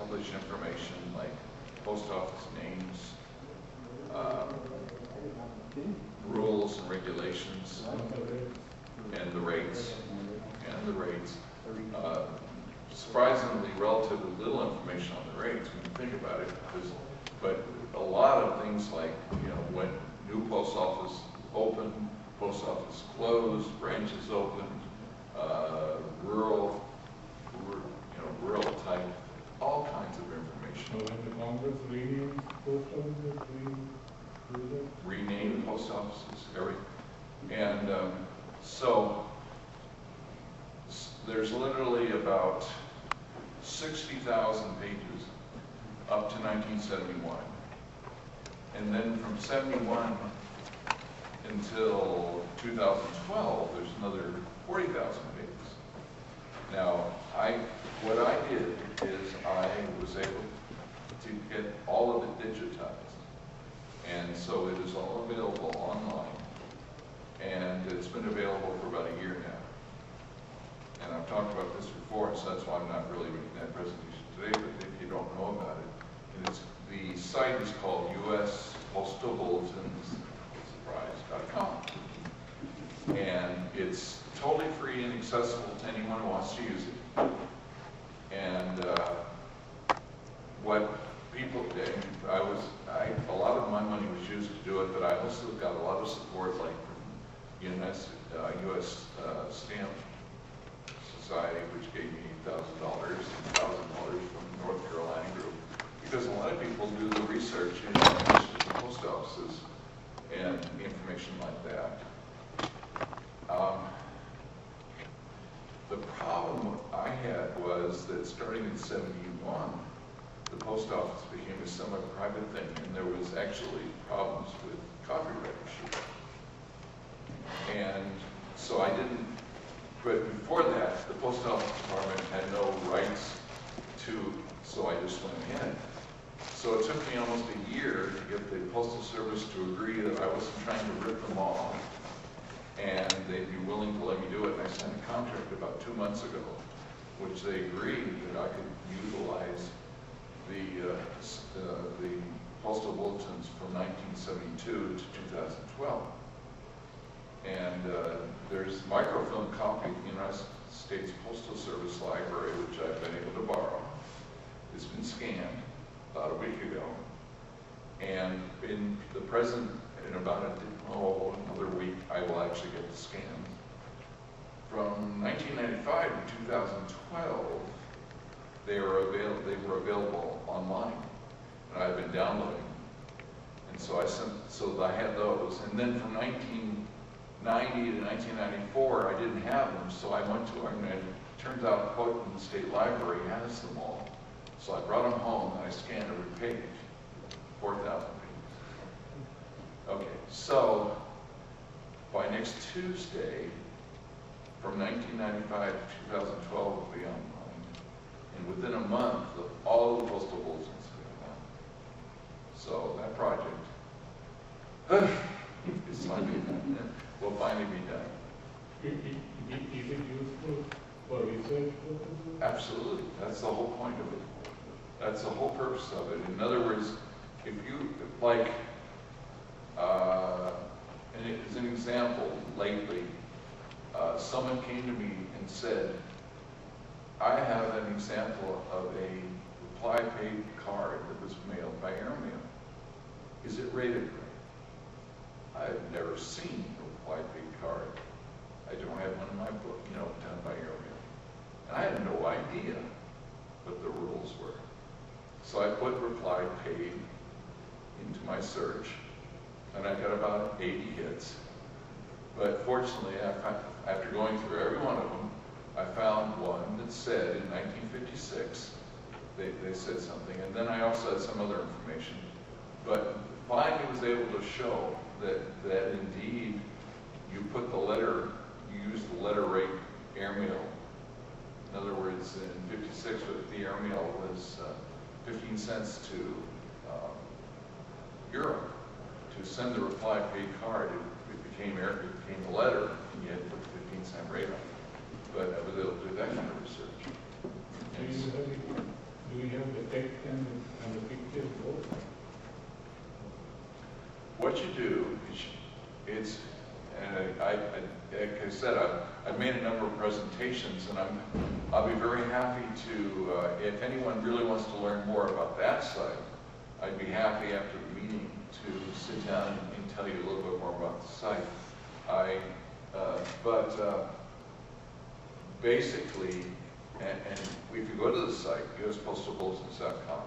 publish information like post office names, rules and regulations, and the rates. Surprisingly, relatively little information on the rates when you think about it, but a lot of things like, you know, when new post office opened, post office closed, branches opened, rural type, all kinds of information. So when the Congress renamed post offices, Renamed post offices, everything. And so there's literally about 60,000 pages up to 1971. And then from 71 until 2012, there's another 40,000 pages. Now, what I did is I was able to get all of it digitized. And so it is all available online. And it's been available for about a year now. And I've talked about this before, so that's why I'm not really making that presentation today, but if you don't know about it, the site is called US Postal Bulletins, surprise.com. And it's totally free and accessible to anyone who wants to use it. And what people did, a lot of my money was used to do it, but I also got a lot of support, like from US Stamp Society, which gave me $1,000 and $1,000 from North Carolina group, because a lot of people do the research in the post offices and information like that. The problem I had was that starting in '71, the post office became a semi-private thing, and there was actually problems with copyright issues. And so I didn't, but before that, the post office department had no rights to, so I just went ahead. So it took me almost a year to get the Postal Service to agree that I wasn't trying to rip them off, and they'd be willing to let me do it. And I signed a contract about 2 months ago, which they agreed that I could utilize the postal bulletins from 1972 to 2012. And there's microfilm copy of the United States Postal Service Library, which I've been able to borrow. It's been scanned about a week ago. And in the present, in about another week, I will actually get the scans. From 1995 to 2012, they were available online, and I've been downloading. And so I had those. And then from 1990 to 1994, I didn't have them, so I went to them, and it turns out Portland State Library has them all. So I brought them home, and I scanned every page, 4,000 pages. Okay, so by next Tuesday, from 1995 to 2012 will be online. And within a month, all the postal bulletins will be online. So that project will finally be done. Is it useful for research purposes? Absolutely. That's the whole point of it. That's the whole purpose of it. In other words, if you, like, and as an example, lately, someone came to me and said, I have an example of a reply paid card that was mailed by airmail. Is it rated right? I've never seen a reply paid card. I don't have one in my book, done by airmail. And I had no idea what the rules were. So I put reply paid into my search, and I got about 80 hits. But fortunately, after going through every one of them, I found one that said in 1956, they said something, and then I also had some other information. But finally was able to show that indeed you put the letter, you use the letter rate airmail. In other words, in 56, the airmail was 15 cents to Europe. To send the reply paid card, it became a letter, and you had to put the 15-cent rate on it. But I was able to do that kind of research. Do you have the what you do is, it's, and like I said, I've made a number of presentations, and I'll be very happy to, if anyone really wants to learn more about that site, I'd be happy after the meeting to sit down and tell you a little bit more about the site. Basically, and if you go to the site, uspostalbulletins.com,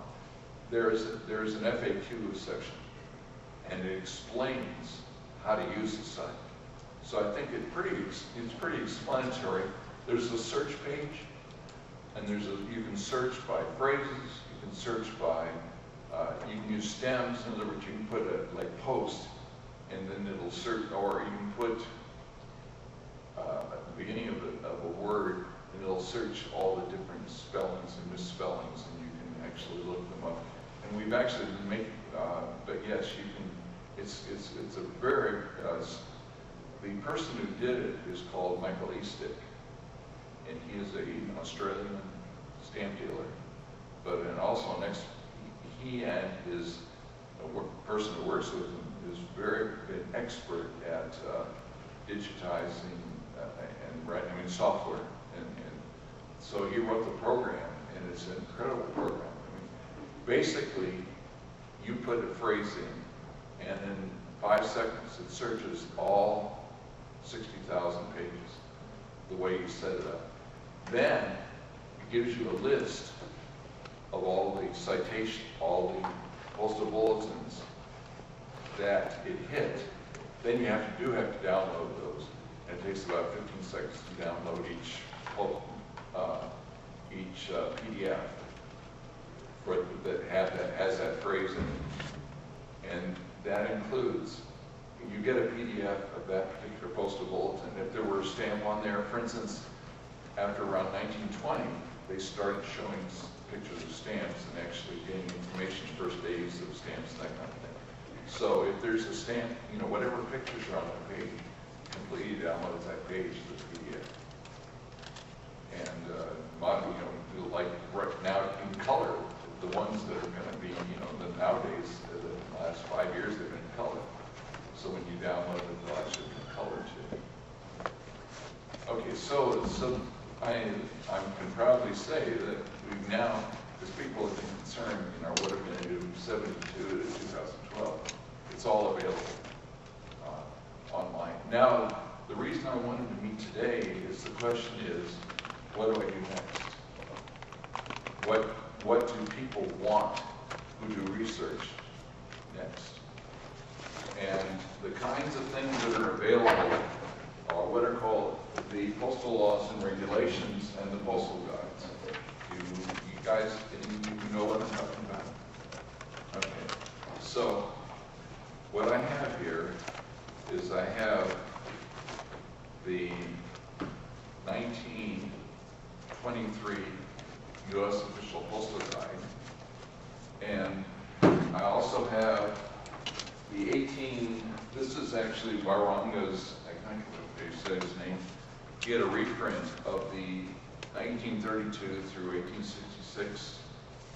there's an FAQ section, and it explains how to use the site. So I think it's pretty explanatory. There's a search page, and you can search by phrases, you can search by, you can use stems. In other words, you can put like post, and then it'll search, or you can put at the beginning of a word, and it'll search all the different spellings and misspellings, and you can actually look them up. And we've actually been making, but yes, you can. It's a very. The person who did it is called Michael Eastick, and he is an Australian stamp dealer. But and also next, he and his person who works with him is an expert at digitizing and writing software. And so he wrote the program, and it's an incredible program. I mean, basically, you put a phrase in, and in 5 seconds it searches all 60,000 pages, the way you set it up. Then it gives you a list of all the citations, all the postal bulletins that it hit. Then you have to download those, and it takes about 15 seconds to download each PDF that has that phrase in it. And that includes, you get a PDF of that particular postal bulletin. If there were a stamp on there, for instance, after around 1920, they started showing pictures of stamps and actually getting information, first days of stamps, that kind of thing. So if there's a stamp, whatever pictures are on the page, completely downloads that page to the PDF. And like right now in color, the ones that are going to be, nowadays, the last 5 years, they've been in color. So when you download it, they'll actually be in color too. Okay, so I can proudly say that we've now, because people have been concerned, what are we going to do from 72 to 2012? It's all available online. Now, the reason I wanted to meet today is the question is, what do I do next? What do people want who do research next? And the kinds of things that are available are what are called the postal laws and regulations and the postal guides. You guys, you know what I'm talking about? Okay. So what I have here is I have the 1923 U.S. Official Postal Guide, and I also have the this is actually Waronga's, I can't remember if they said his name. He had a reprint of the 1932 through 1866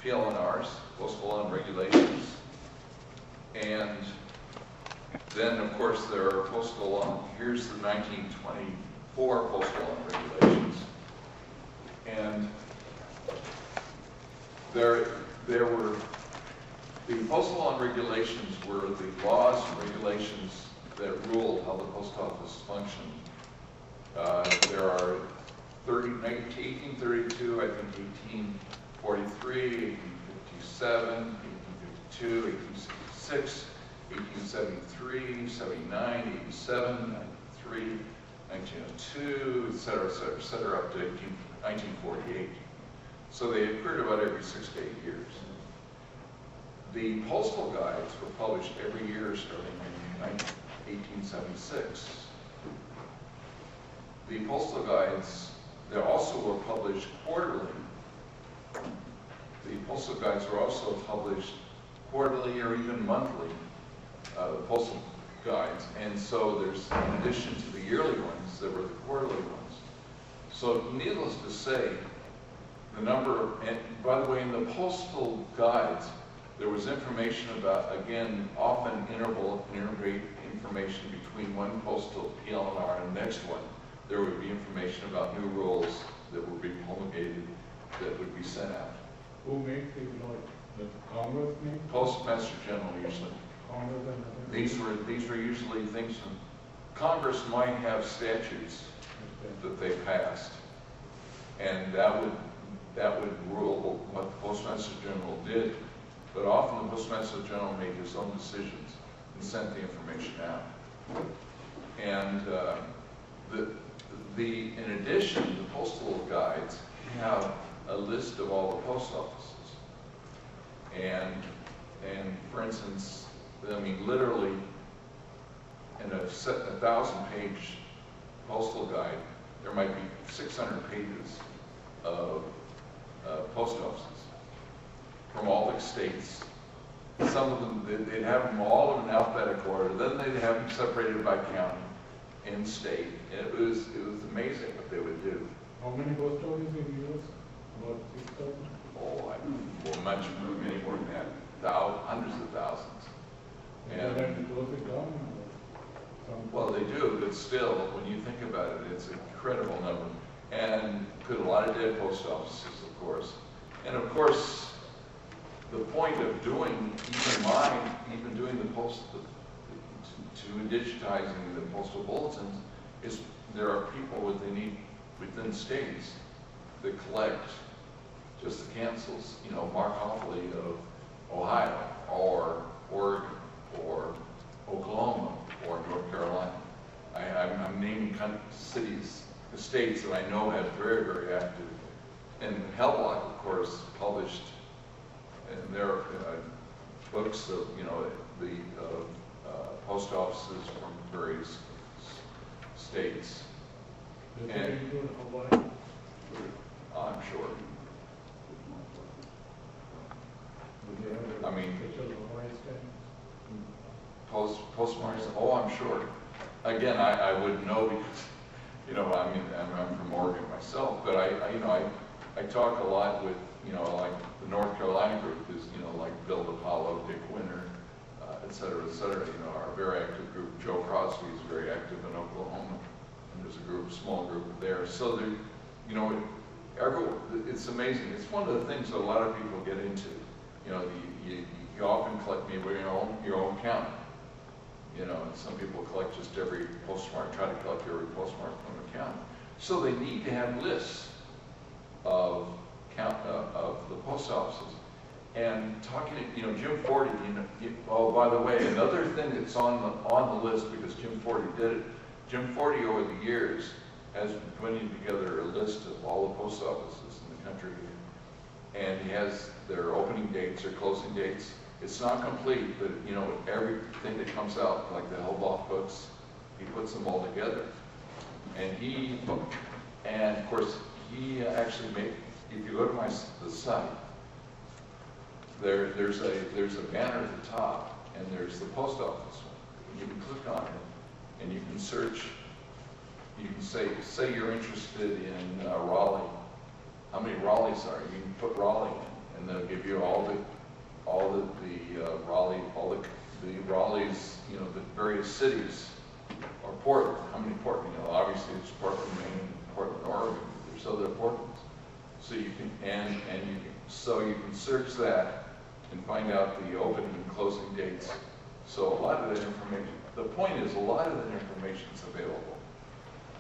PLNRs, Postal Law and Regulations. And then, of course, there are postal law. Here's the 1924 Postal Law and Regulations. And there were, the postal law and regulations were the laws and regulations that rule how the post office functioned. There are 1832, I think 1843, 1857, 1852, 1866, 1873, 79, 87, 93, 1902, et cetera, up to 1948. So they occurred about every 6 to 8 years. The postal guides were published every year starting in 1876. The postal guides, they also were published quarterly. The postal guides were also published quarterly or even monthly, the postal guides. And so there's, in addition to the yearly ones, there were the quarterly ones. So needless to say, the number, and by the way, in the postal guides, There was information about, again, often integrate information between one postal PLNR and the next one. There would be information about new rules that would be promulgated that would be sent out. Who makes these laws? The Congress makes? Postmaster General usually. Congress and others? These were usually things from Congress might have statutes that they passed, and that would rule what the Postmaster General did. But often the Postmaster General made his own decisions and sent the information out. And in addition, the postal guides have a list of all the post offices. And for instance, I mean, literally, in a 1,000-page postal guide, there might be 600 pages of post offices from all the states. Some of them, they'd have them all in alphabetical order. Then they'd have them separated by county and state. And it was amazing what they would do. How many post offices in the US? About 6,000? Oh, many more than that. Hundreds of thousands. And then close it down? Well, they do, but still, when you think about it, it's an incredible number. And put a lot of dead post offices, of course. And of course, the point of doing, even doing the digitizing the postal bulletins is there are people within states that collect just the cancels. You know, Mark Hoffley of Ohio, or Oregon, or Oklahoma, or North Carolina. I'm naming cities, the states that I know have very, very active. And Hellblock, of course, published in their books of, you know, the post offices from various states. Does And- it include Hawaii? I'm sure. Do they have a I mean- special Hawaii stamp? Postmarks, oh, I'm sure. Again, I wouldn't know because, you know, I mean, I'm from Oregon myself, but I talk a lot with, you know, like the North Carolina group is, you know, like Bill DiPaolo, Dick Winter, et cetera, you know, our very active group. Joe Crosby is very active in Oklahoma, and there's a small group there. So there, you know, it's amazing. It's one of the things that a lot of people get into. You know, you often collect your own county. You know, and some people collect just every postmark, try to collect every postmark from the county. So they need to have lists of the post offices. And talking to, you know, Jim Forty, oh, by the way, another thing that's on the list, because Jim Forty did it, Jim Forty over the years has been putting together a list of all the post offices in the country. And he has their opening dates, their closing dates. It's not complete, but, you know, everything that comes out, like the Hellblock books, he puts them all together. And of course, he actually if you go to the site, there's a banner at the top, and there's the post office one. You can click on it, and you can search. You can say you're interested in Raleigh. How many Raleighs are you? You can put Raleigh in, and they'll give you all the Raleighs, you know, the various cities, or Portland. How many Portland? You know, obviously it's Portland, Maine, Portland, Oregon. There's other Portlands. So you can so you can search that and find out the opening and closing dates. So a lot of that information. The point is, a lot of that information is available.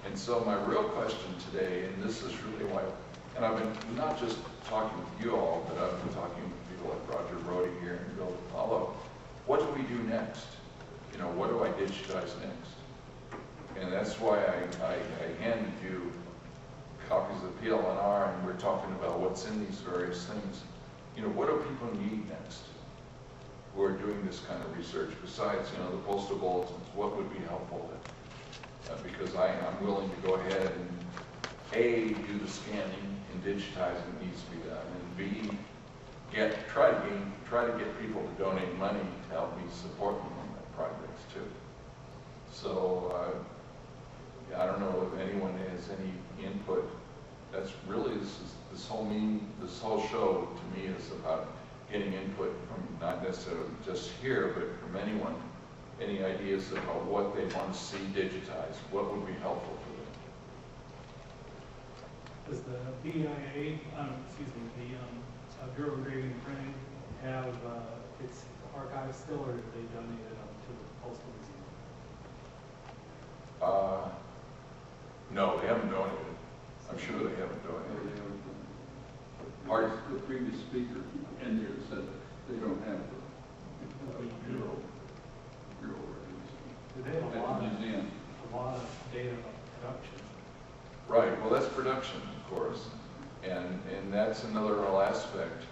And so my real question today, and this is really why, and I've been not just talking with you all, but I've been talking with people like Roger Brody here and Bill DiPaolo. What do we do next? You know, what do I digitize next? And that's why I handed you copies of PLNR, and we're talking about what's in these various things. You know, what do people need next who are doing this kind of research besides, you know, the postal bulletins? What would be helpful? Because I'm willing to go ahead and A, do the scanning and digitizing that needs to be done, and B, try to get people to donate money to help me support them on my projects too. So I don't know if anyone has any input. That's really this whole show to me is about getting input from not necessarily just here, but from anyone, any ideas about what they want to see digitized, what would be helpful for them. Does the BIA, the Bureau of Engraving and Printing have its archives still, or did they donate it up to the Postal Museum? No, they haven't donated. I'm sure they haven't donated. Pardon? The previous speaker in there said that they don't have the bureau records. They have At the museum. a lot of data about production. Right, well, that's production, of course, and that's another real aspect,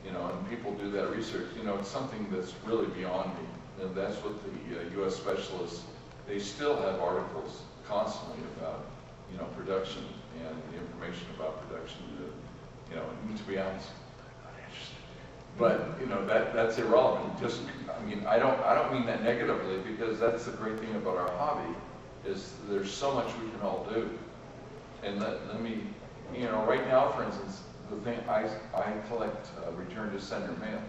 you know, and people do that research, you know, it's something that's really beyond me, and that's what the U.S. specialists, they still have articles constantly about, you know, production and the information about production, you know, and to be honest, I'm not interested. But, you know, that's irrelevant, just, I mean, I don't mean that negatively, because that's the great thing about our hobby, is there's so much we can all do. And let me, you know, right now, for instance, the thing, I collect return to sender mail.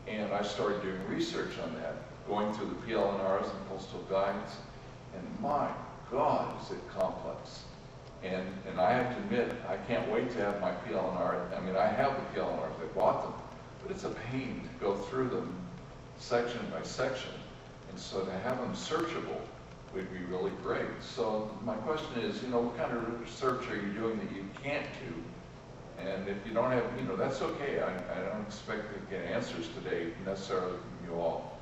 And I started doing research on that, going through the PLNRs and postal guides. And my God, is it complex. And I have to admit, I can't wait to have my PLNR. I mean, I have the PLNRs, I bought them. But it's a pain to go through them section by section. And so to have them searchable would be really great. So my question is, you know, what kind of research are you doing that you can't do? And if you don't have, you know, that's okay. I don't expect to get answers today necessarily from you all.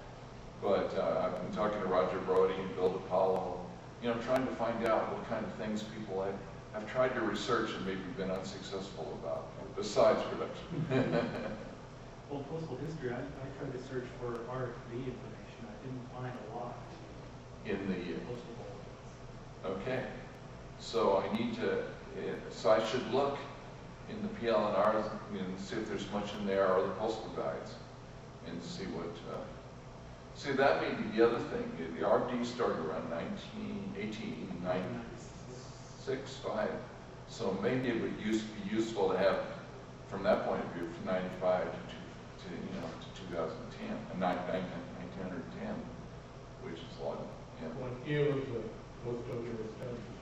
But I've been talking to Roger Brody and Bill DiPaolo, you know, trying to find out what kind of things people have tried to research and maybe been unsuccessful about, besides production. Well, postal history, I tried to search for RFB information. I didn't find a lot. In the Postal bulletins. okay, so I need to, so I should look in the PLNRs and see if there's much in there, or the postal guides, and see what, see that may be the other thing. The RFD started around 96, 5, so maybe it would be useful to have, from that point of view, from 95 to you know, to 2010, 1910, which is a lot. Yeah. What year was the post office established?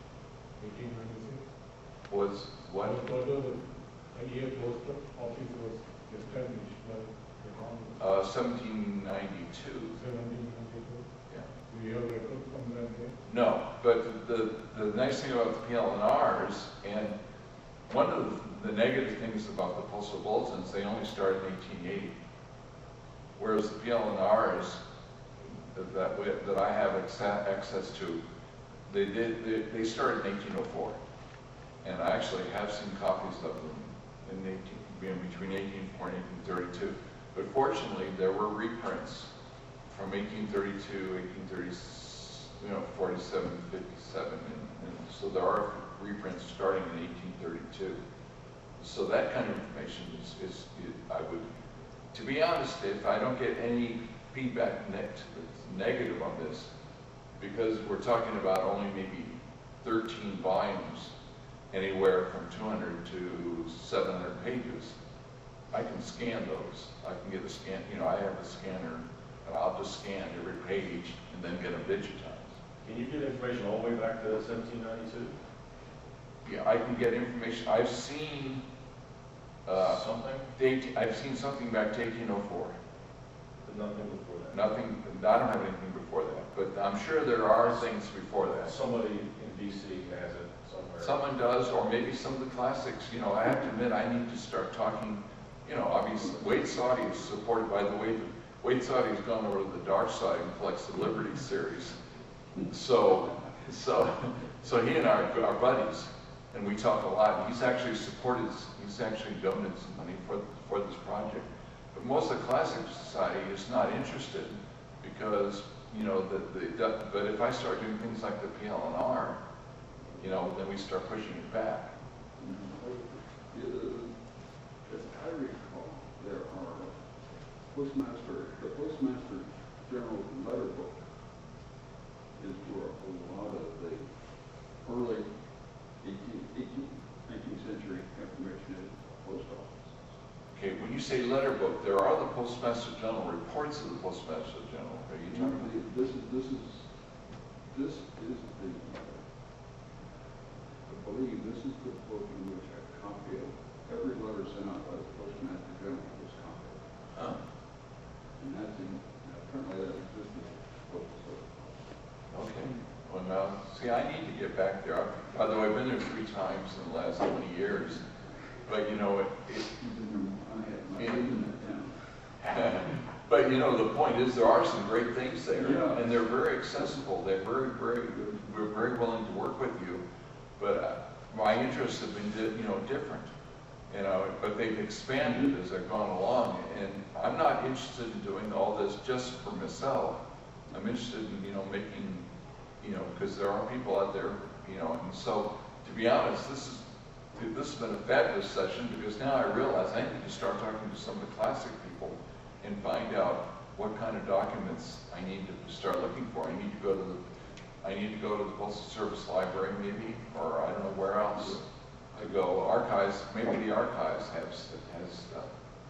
1896? Was what? What was the year post office was established by the Congress? 1792. 1792? Yeah. Do you have record from that day? No, but the nice thing about the PLNRs, and one of the negative things about the postal bulletins, they only started in 1880. Whereas the PLNRs that I have access to, they started in 1804. And I actually have seen copies of them in between 1804 and 1832. But fortunately, there were reprints from 1832, 47, 57, and so there are reprints starting in 1832. So that kind of information is I would, to be honest, if I don't get any feedback that's negative on this, because we're talking about only maybe 13 volumes, anywhere from 200 to 700 pages, I can scan those. I can get a scan, you know, I have a scanner, and I'll just scan every page and then get them digitized. Can you get information all the way back to 1792? Yeah, I can get information. I've seen Something? I've seen something back to 1804. But nothing before that? Nothing, I don't have anything before that, but I'm sure there are things before that. Somebody in DC has it somewhere. Someone does, or maybe some of the classics. You know, I have to admit, I need to start talking, you know, obviously, Wade Saudi is supported by the Wade Saudi has gone over to the dark side and collects the Liberty series. So he and I are buddies, and we talk a lot. He's actually donated some money for this project. But most of the Classic Society is not interested because, you know, but if I start doing things like the PLNR, you know, then we start pushing it back. As I recall, there are the Postmaster General letter book is where a lot of the early 19th century information is post office. Okay, when you say letter book, there are the Postmaster General, reports of the Postmaster General. Are you talking about? This is the, I believe this is the book in which a copy of every letter sent out by the Postmaster General was copied. Huh? And that's in, apparently that exists in the Postal Service. Okay. Well, now, see, I need to get back there. By the way, I've been there 3 times in the last 20 years. But, you know, I had in that town. but, you know, the point is there are some great things there. Yeah. And they're very accessible. They're very, we're very willing to work with you. But my interests have been, you know, different. You know, but they've expanded as I've gone along. And I'm not interested in doing all this just for myself. I'm interested in, you know, making, you know, because there are people out there, you know, and so, to be honest, this has been a fabulous session because now I realize I need to start talking to some of the classic people and find out what kind of documents I need to start looking for. I need to go to the Postal Service Library maybe, or I don't know where else to go. Archives, maybe the archives has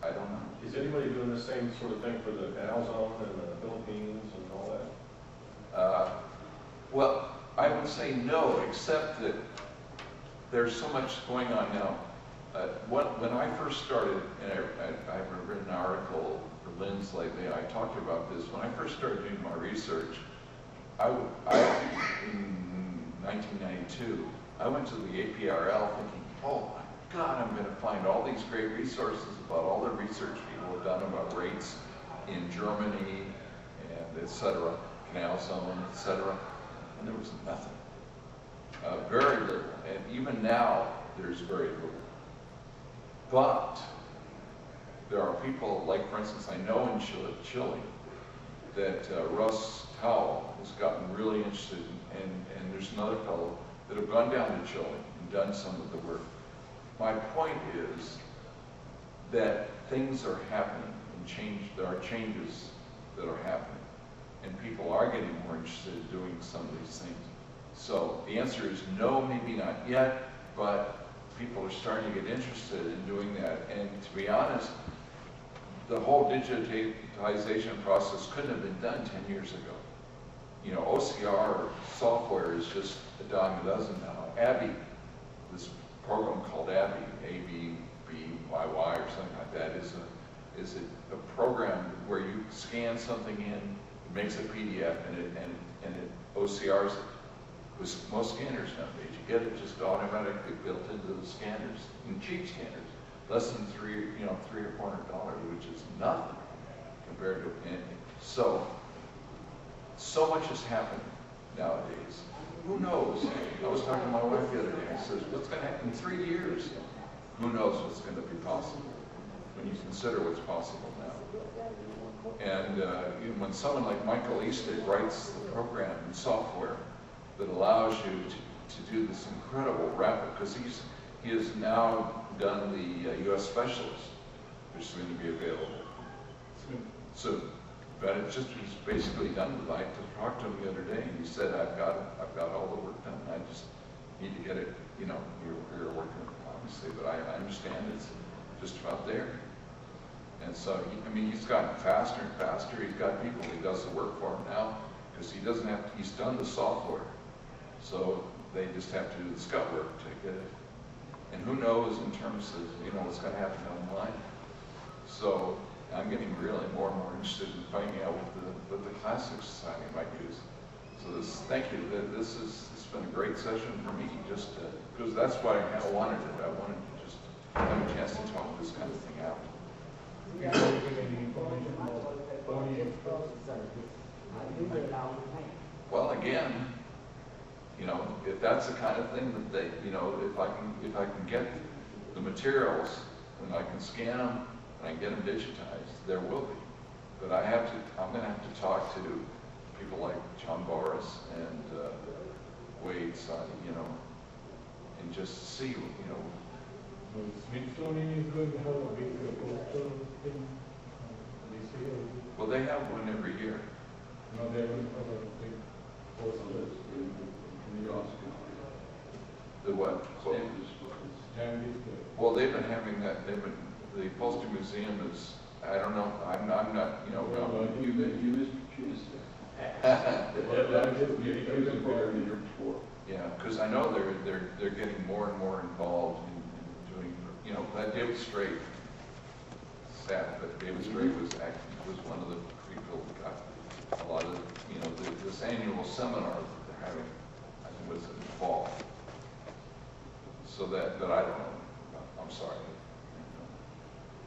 I don't know. Is anybody doing the same sort of thing for the Canal Zone and the Philippines and all that? Well, I would say no, except that there's so much going on now. When I first started, and I've written an article for Lynn's lately, I talked about this. When I first started doing my research, in 1992, I went to the APRL thinking, oh my God, I'm going to find all these great resources about all the research people have done about rates in Germany, and et cetera, Canal Zone, et cetera. And there was nothing. Very little. And even now, there's very little. But there are people, like for instance, I know in Chile that Russ Howell has gotten really interested in, and there's another fellow that have gone down to Chile and done some of the work. My point is that things are happening and there are changes that are happening. And people are getting more interested in doing some of these things. So the answer is no, maybe not yet, but people are starting to get interested in doing that. And to be honest, the whole digitization process couldn't have been done 10 years ago. You know, OCR software is just a dime a dozen now. Abby, this program called Abby, A-B-B-Y-Y or something like that, is a program where you scan something in, it makes a PDF, and it OCRs it. With most scanners nowadays, you get it just automatically built into the scanners, and cheap scanners, less than $300 or $400, which is nothing compared to anything. So much is happening nowadays. Who knows? I was talking to my wife the other day. I said, "What's going to happen in 3 years? Who knows what's going to be possible when you consider what's possible now?" And when someone like Michael Eastig writes the program in software that allows you to do this incredible rapid, because he has now done the U.S. Specialist, which is going to be available soon. But he's basically done with it. I talked to him the other day, and he said, I've got all the work done. I just need to get it, you know, you're working with it, obviously, but I understand it's just about there. And so, he's gotten faster and faster. He's got people he does the work for him now, because he's done the software. So they just have to do the scut work to get it. And who knows in terms of, what's going to happen down the line. So I'm getting really more and more interested in finding out what the Classic Society might use. So thank you. It's been a great session for me, just because that's why I kind of wanted it. I wanted to just have a chance to talk this kind of thing out. Before we get any information about Pony Expo, Well, again, if that's the kind of thing that they, if I can get the materials and I can scan them and I can get them digitized, there will be. But I'm going to have to talk to people like John Boris and Wade Sadi, and just see, Smithsonian is going to have a big postal thing this year. Well, they have one every year. No, they're going to have a big postal In the Oscar. The what? stand display. Well, they've been having that. the Postal Museum is, I don't know, I'm not, you know, You missed your chance. yeah, because I know they're getting more and more involved in doing, you know, that David Strait, sad, but David Strait was one of the people that got a lot of, you know, this annual seminar that they're having, I think was in the fall. So that I don't know, I'm sorry.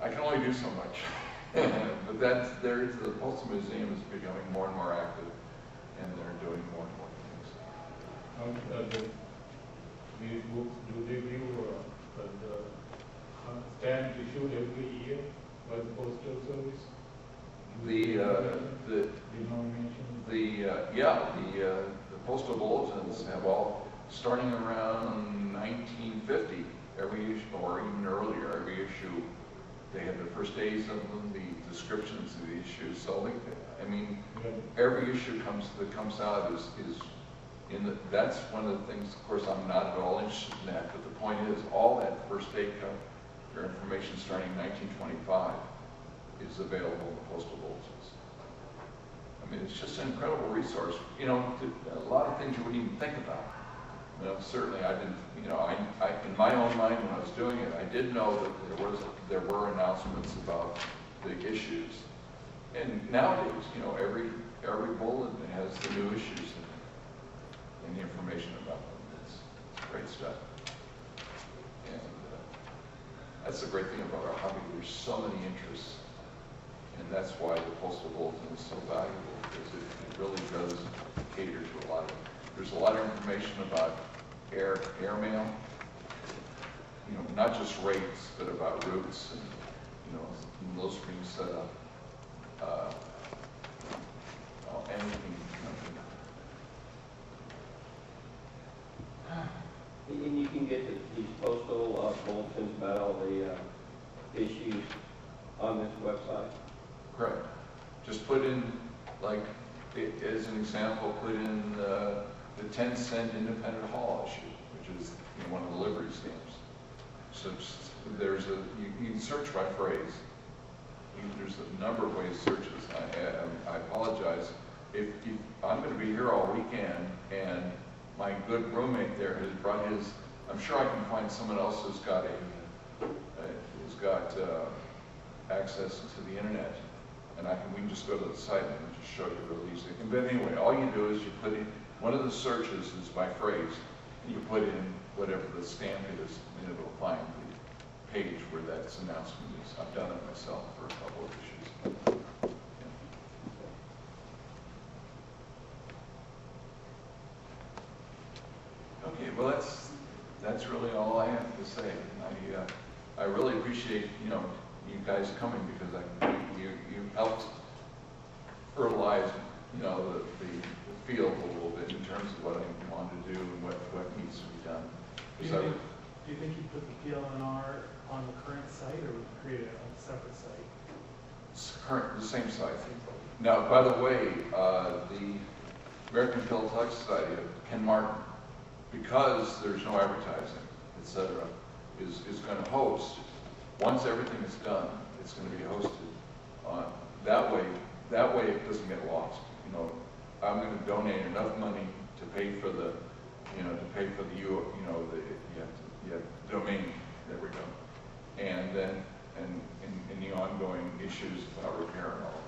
I can only do so much. But the Postal Museum is becoming more and more active, and they're doing more and more things. These books, do they give the stamps issued every year by the Postal Service? The postal bulletins have all, starting around 1950, every issue, or even earlier, every issue, they have the first days of them, the descriptions of the issues. So, I mean, every issue that comes out is in the, that's one of the things, of course, I'm not at all interested in that, but the point is, all that first day your information starting in 1925 is available in the postal bulletins. I mean, it's just an incredible resource. You know, a lot of things you wouldn't even think about. You know, certainly I didn't, you know, I in my own mind when I was doing it, I did know that there were announcements about big issues. And nowadays, you know, every bulletin has the new issues in it and the information about them. It's great stuff. And that's the great thing about our hobby. There's so many interests. And that's why the postal bulletin is so valuable, because it really does cater to a lot of, there's a lot of information about airmail, you know, not just rates, but about routes and, you know, those being set up, anything. And you can get these postal bulletins about all the issues on this website? Correct. Just put in, like, as an example, put in the 10-cent independent haul issue, which is, you know, one of the livery stamps. So there's you can search by phrase. There's a number of ways to search this. I apologize. If I'm going to be here all weekend, and my good roommate there has brought his, I'm sure I can find someone else who's got access to the internet, and we can just go to the site and just show you really easily. But anyway, all you do is you put in, one of the searches is by phrase, and you put in whatever the stamp is, and it'll find the page where that announcement is. I've done it myself for a couple of issues. Okay, well that's really all I have to say. I really appreciate, you know, you guys coming, because you helped fertilize, you know, the field a little bit in terms of what I want to do and what needs to be done. Do you think you put the PLNR on the current site, or would you create a separate site? It's the same site. Now, by the way, the American Philatelic Society, Ken Martin, because there's no advertising, etc., is going to host. Once everything is done, it's going to be hosted on that way. That way, it doesn't get lost. You know, I'm going to donate enough money to pay for the, you know, the domain. There we go. And then, and the ongoing issues about repair and all.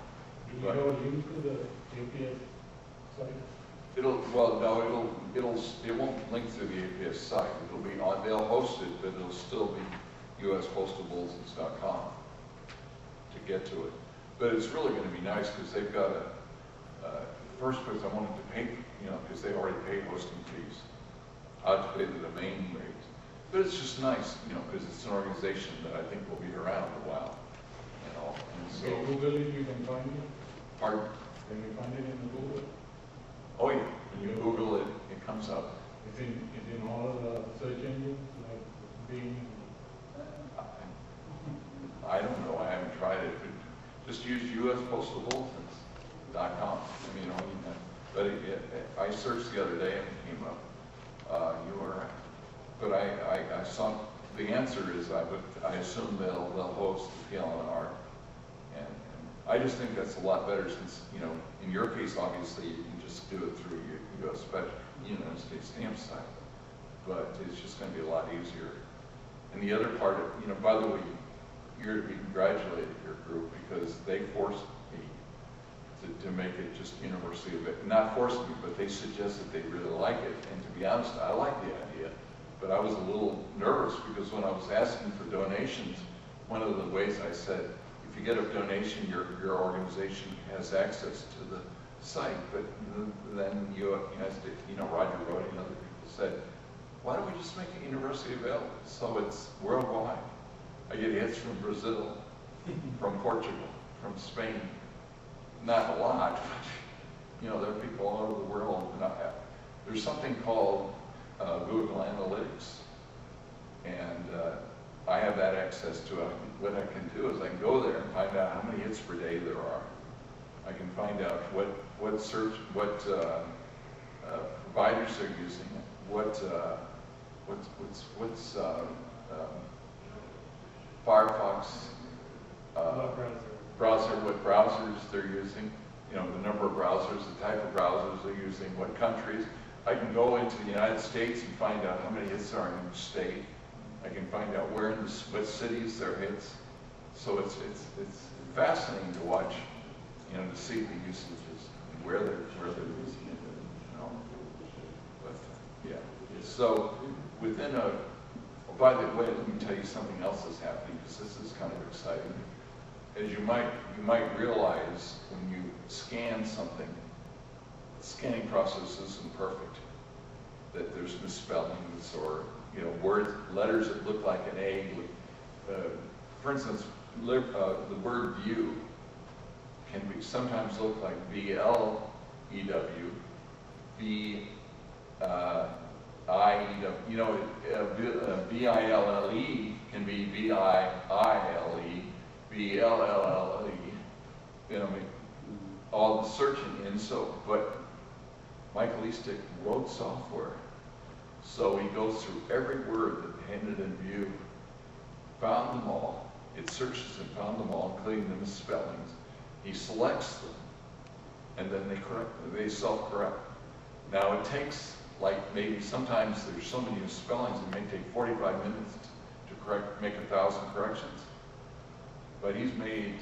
Do you have a link to the APS site? It won't link to the APS site. It'll be on, they'll host it, but it'll still be uspostalbulletins.com to get to it. But it's really going to be nice, because they've got first place I wanted to pay, you know, because they already pay hosting fees. I have to pay the domain rate. But it's just nice, you know, because it's an organization that I think will be around a while, you know. And so, okay, Google it, you can find it. pardon? Can you find it in the Google? Oh yeah, when you Google it, it comes up. It's in all the search engines, like Bing. I don't know, I haven't tried it, but just use uspostalbulletins.com. I mean, but I searched the other day and it came up. But I saw the answer is I assume they'll host the PLNR. And I just think that's a lot better since, you know, in your case, obviously, you can just do it through your U.S. United States stamp site. But it's just going to be a lot easier. And the other part, you know, by the way, you're to be congratulated, your group, because they forced me to make it just universally available. Not forced me, but they suggested they really like it. And to be honest, I like the idea. But I was a little nervous because when I was asking for donations, one of the ways I said, if you get a donation, your organization has access to the site. But then you know, Roger Rode and other people said, why don't we just make it universally available so it's worldwide? I get hits from Brazil, from Portugal, from Spain. Not a lot, but you know, there are people all over the world. There's something called Google Analytics, and I have that access to it. What I can do is I can go there and find out how many hits per day there are. I can find out what providers are using it, what's Firefox browser, what browsers they're using, you know, the number of browsers, the type of browsers they're using, what countries. I can go into the United States and find out how many hits there are in each state. I can find out where in what cities there are hits. So it's fascinating to watch, you know, to see the usages and where they're using it. You know. But yeah, so within a. By the way, let me tell you something else that's happening because this is kind of exciting. As you might realize when you scan something, the scanning process isn't perfect. That there's misspellings or, you know, letters that look like an A. For instance, the word view can sometimes look like B-L-E-W, B-I-E-W. You know, B-I-L-L-E can be B-I-I-L-E, B-L-L-L-E. You know, all the searching in. So, but Michael Eastick wrote software. So he goes through every word that ended in view, found them all. It searches and found them all, including the misspellings. He selects them, and then they self-correct. Now it takes, like, maybe sometimes there's so many misspellings, it may take 45 minutes to make 1,000 corrections. But he's made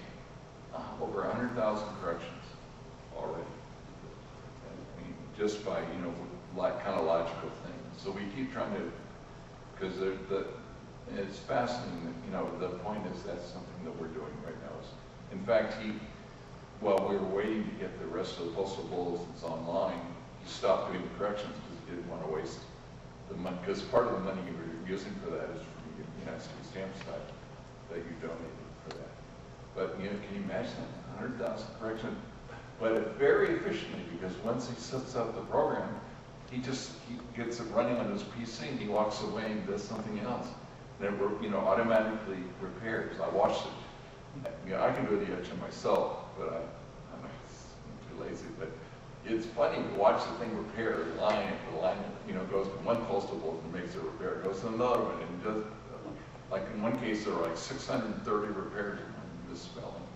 over 100,000 corrections already. I mean, just by, you know, kind of logical things. So we keep trying to, because it's fascinating that, you know, the point is that's something that we're doing right now. In fact, while we were waiting to get the rest of the postal bulletins online, he stopped doing the corrections because he didn't want to waste the money, because part of the money you were using for that is from the United States stamp site that you donated for that. But, you know, can you imagine that? 100,000 corrections? But very efficiently, because once he sets up the program, he gets it running on his PC and he walks away and does something else. And it, you know, automatically repairs. I watched it. You know, I can do the etching myself, but I'm too lazy. But it's funny to watch the thing repair line after line. You know, goes from one postal bulletin and makes a repair, goes to another one, and does. Like in one case, there were like 630 repairs in misspelling.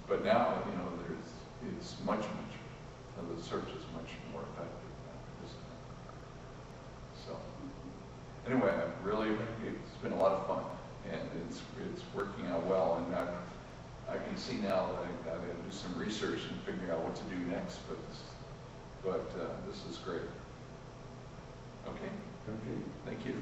But now, you know, it's much, the search is much more effective now. So, anyway, it's been a lot of fun, and it's working out well, and I can see now that I got to do some research and figure out what to do next, but this is great. Okay? Okay. Thank you.